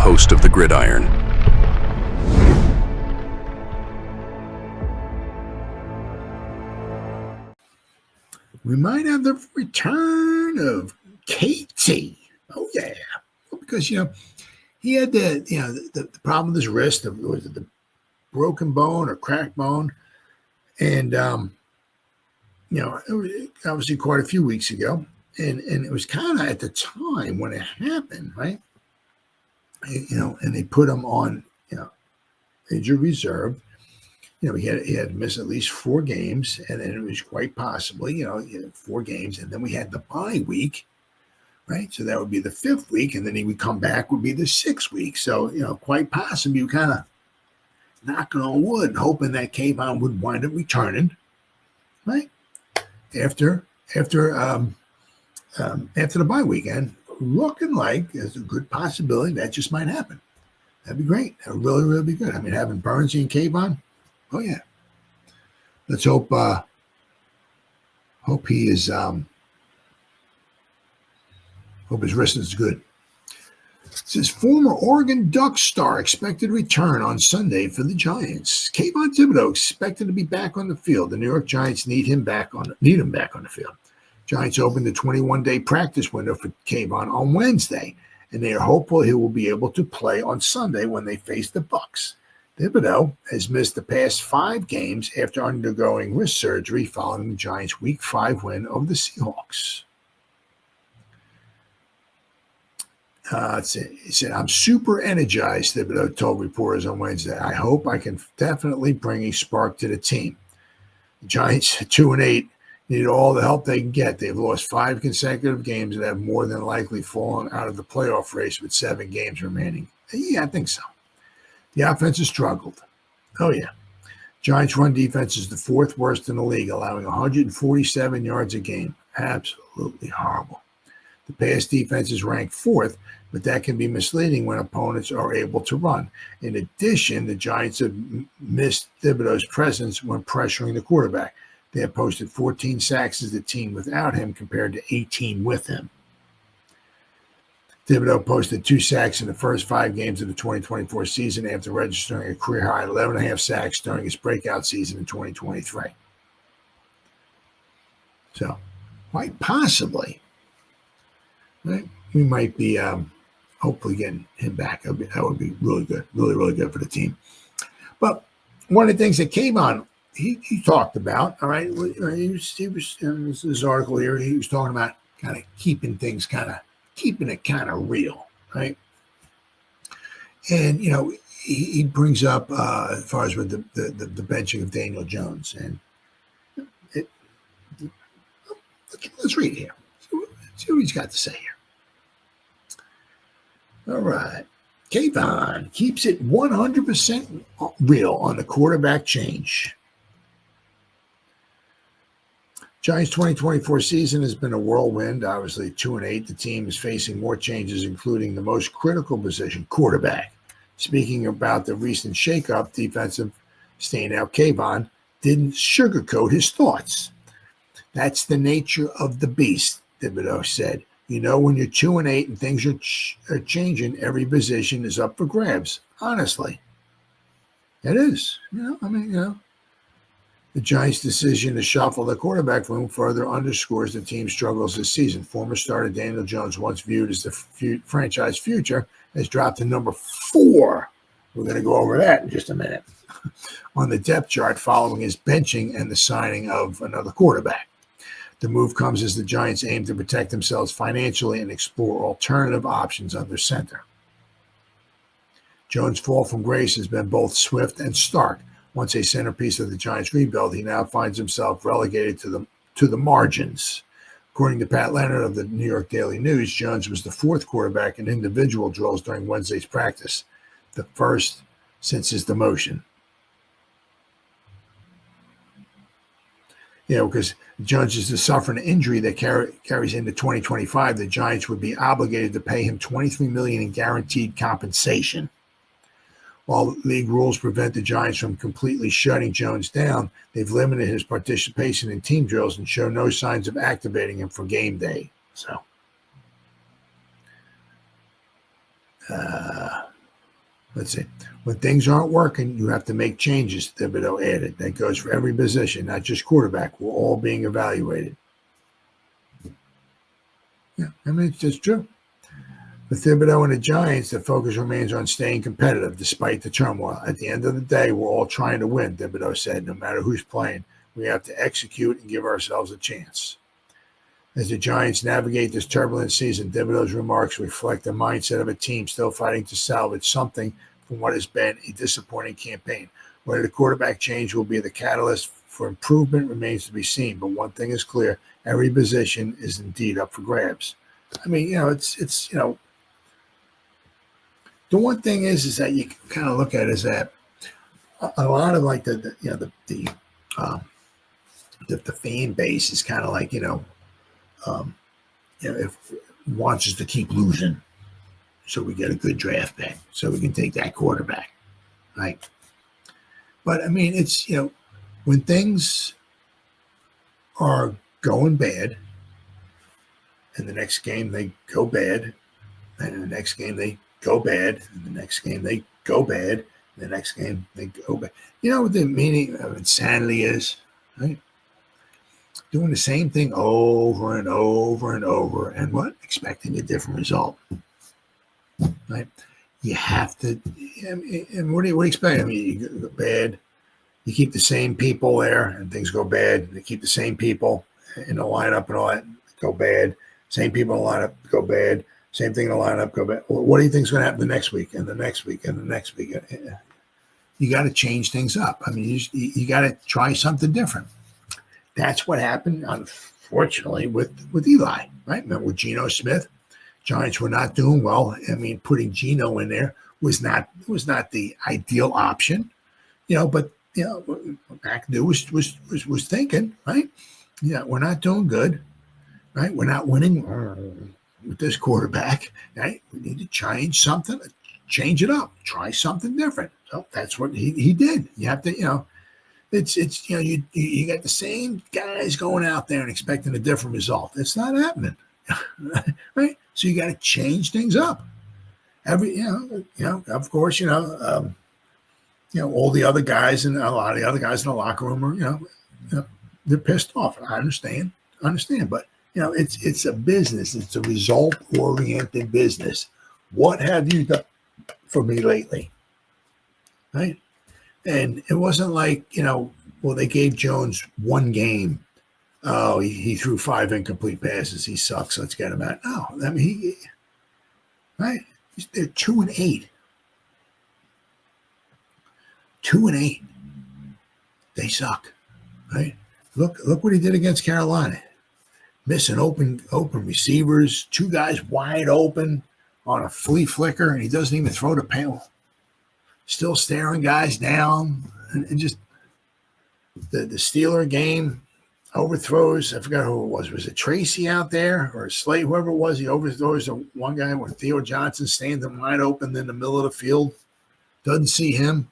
host of the Gridiron. We might have the return of KT. Oh yeah, because he had the problem with his wrist. Was it the broken bone or cracked bone? And it was obviously quite a few weeks ago, and it was kind of at the time when it happened, right? And they put him on injured reserve. He had to miss at least 4 games, and then it was quite possibly, 4 games, and then we had the bye week, right? So that would be the 5th week, and then he would come back, would be the 6th week. So, quite possibly, you kind of knocking on wood, hoping that Kayvon would wind up returning, right? After the bye weekend, looking like there's a good possibility that just might happen. That'd be great. That would really, really be good. I mean, having Burnsy and Kayvon, oh yeah. Let's hope he is hope his wrist is good. It says former Oregon Ducks star expected return on Sunday for the Giants. Kayvon Thibodeaux expected to be back on the field. The New York Giants need him back on the field. Giants opened the 21-day practice window for Kayvon on Wednesday, and they are hopeful he will be able to play on Sunday when they face the Bucs. Thibodeaux has missed the past 5 games after undergoing wrist surgery following the Giants' Week 5 win over the Seahawks. He said, I'm super energized, Thibodeaux told reporters on Wednesday. I hope I can definitely bring a spark to the team. The Giants, 2-8, need all the help they can get. They've lost 5 consecutive games and have more than likely fallen out of the playoff race with 7 games remaining. Yeah, I think so. The offense has struggled. Oh, yeah. Giants' run defense is the 4th worst in the league, allowing 147 yards a game. Absolutely horrible. The pass defense is ranked 4th, but that can be misleading when opponents are able to run. In addition, the Giants have missed Thibodeau's presence when pressuring the quarterback. They have posted 14 sacks as a team without him compared to 18 with him. Thibodeaux posted 2 sacks in the first 5 games of the 2024 season after registering a career-high 11.5 sacks during his breakout season in 2023. So, quite possibly, right, we might be hopefully getting him back. That would be really good, really, really good for the team. But one of the things that came on, he talked about, all right, he was in this article here, he was talking about kind of keeping it kind of real, right? And, he brings up as far as with the benching of Daniel Jones. And let's read it here. See what he's got to say here. All right. Kayvon keeps it 100% real on the quarterback change. Giants' 2024 season has been a whirlwind. Obviously, 2-8. The team is facing more changes, including the most critical position, quarterback. Speaking about the recent shakeup, defensive standout Kayvon didn't sugarcoat his thoughts. That's the nature of the beast, Thibodeaux said. When you're 2-8 and things are changing, every position is up for grabs. Honestly, it is. The Giants' decision to shuffle the quarterback room further underscores the team's struggles this season. Former starter Daniel Jones, once viewed as the franchise future, has dropped to number 4. We're going to go over that in just a minute. On the depth chart following his benching and the signing of another quarterback. The move comes as the Giants aim to protect themselves financially and explore alternative options under center. Jones' fall from grace has been both swift and stark. Once a centerpiece of the Giants' rebuild, he now finds himself relegated to the margins. According to Pat Leonard of the New York Daily News, Jones was the 4th quarterback in individual drills during Wednesday's practice, the first since his demotion. Because Jones is to suffer an injury that carries into 2025. The Giants would be obligated to pay him $23 million in guaranteed compensation. While league rules prevent the Giants from completely shutting Jones down, they've limited his participation in team drills and show no signs of activating him for game day. So, Let's see. When things aren't working, you have to make changes, Thibodeaux added. That goes for every position, not just quarterback. We're all being evaluated. Yeah, I mean, it's just true. For Thibodeaux and the Giants, the focus remains on staying competitive despite the turmoil. At the end of the day, we're all trying to win, Thibodeaux said. No matter who's playing, we have to execute and give ourselves a chance. As the Giants navigate this turbulent season, Thibodeaux's remarks reflect the mindset of a team still fighting to salvage something from what has been a disappointing campaign. Whether the quarterback change will be the catalyst for improvement remains to be seen, but one thing is clear: every position is indeed up for grabs. I mean, it's the one thing is that you kind of look at is that a lot of like the fan base is kind of like if wants us to keep losing, so we get a good draft pick, so we can take that quarterback, right? But I mean, it's when things are going bad, and the next game they go bad, and the next game they go bad, and the next game they go bad, and the next game they go bad. You know what the meaning of insanity is, right? Doing the same thing over and over and over, and what? Expecting a different result, right? You have to, and what do you expect? I mean, you go bad, you keep the same people there, and things go bad. You keep the same people in the lineup and all that, go bad. Same people in the lineup, go bad. Same thing in the lineup, go bad. What do you think is going to happen the next week, and the next week, and the next week? You got to change things up. I mean, you got to try something different. That's what happened, unfortunately, with Eli, right? Remember with Geno Smith? Giants were not doing well. I mean, putting Geno in there was not the ideal option, but McAdoo was thinking, right? Yeah, we're not doing good, right? We're not winning with this quarterback, right? We need to change something, change it up, try something different. So that's what he did. You have to, it's you got the same guys going out there and expecting a different result. It's not happening, right? So you got to change things up. Of course, all the other guys and a lot of the other guys in the locker room are, they're pissed off. I understand, but it's a business. It's a result-oriented business. What have you done for me lately, right? And it wasn't like, they gave Jones one game. Oh, he threw 5 incomplete passes. He sucks. Let's get him out. No, I mean, right? They're 2-8. 2-8. They suck, right? Look what he did against Carolina. Missing open receivers, 2 guys wide open on a flea flicker, and he doesn't even throw the panel. Still staring guys down, and just the Steeler game overthrows. I forgot who it was. Was it Tracy out there or Slate? Whoever it was, he overthrows the one guy where Theo Johnson standing wide open in the middle of the field. Doesn't see him.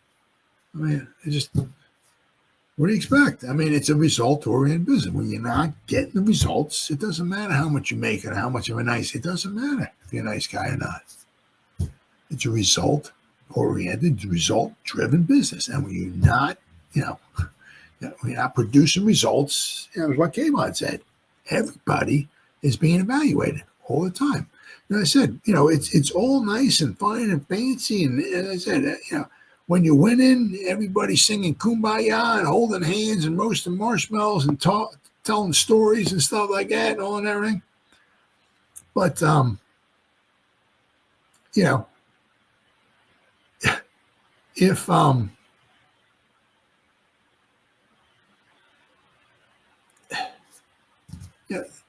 I mean, what do you expect? I mean, it's a result-oriented business. When you're not getting the results, it doesn't matter how much you make and how much of it doesn't matter if you're a nice guy or not. It's a result-oriented, result-driven business. And when you're not, when you're not producing results, it's what Kayvon said. Everybody is being evaluated all the time. And I said, it's all nice and fine and fancy. And as I said, when you're winning, everybody's singing Kumbaya and holding hands and roasting marshmallows and telling stories and stuff like that and all and everything. But, if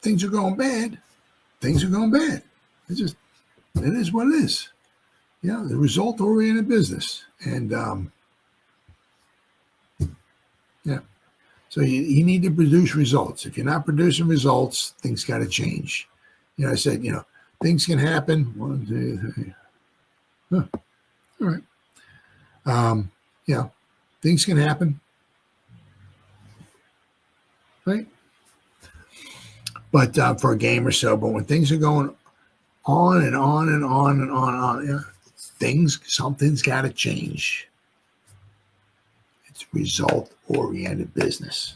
things are going bad, it is what it is. The result-oriented business. And, so you need to produce results. If you're not producing results, things got to change. I said, things can happen. 1, 2, 3. Huh. All right. Things can happen. Right? But for a game or so, but when things are going on and on and on and on, something's got to change. It's result-oriented business.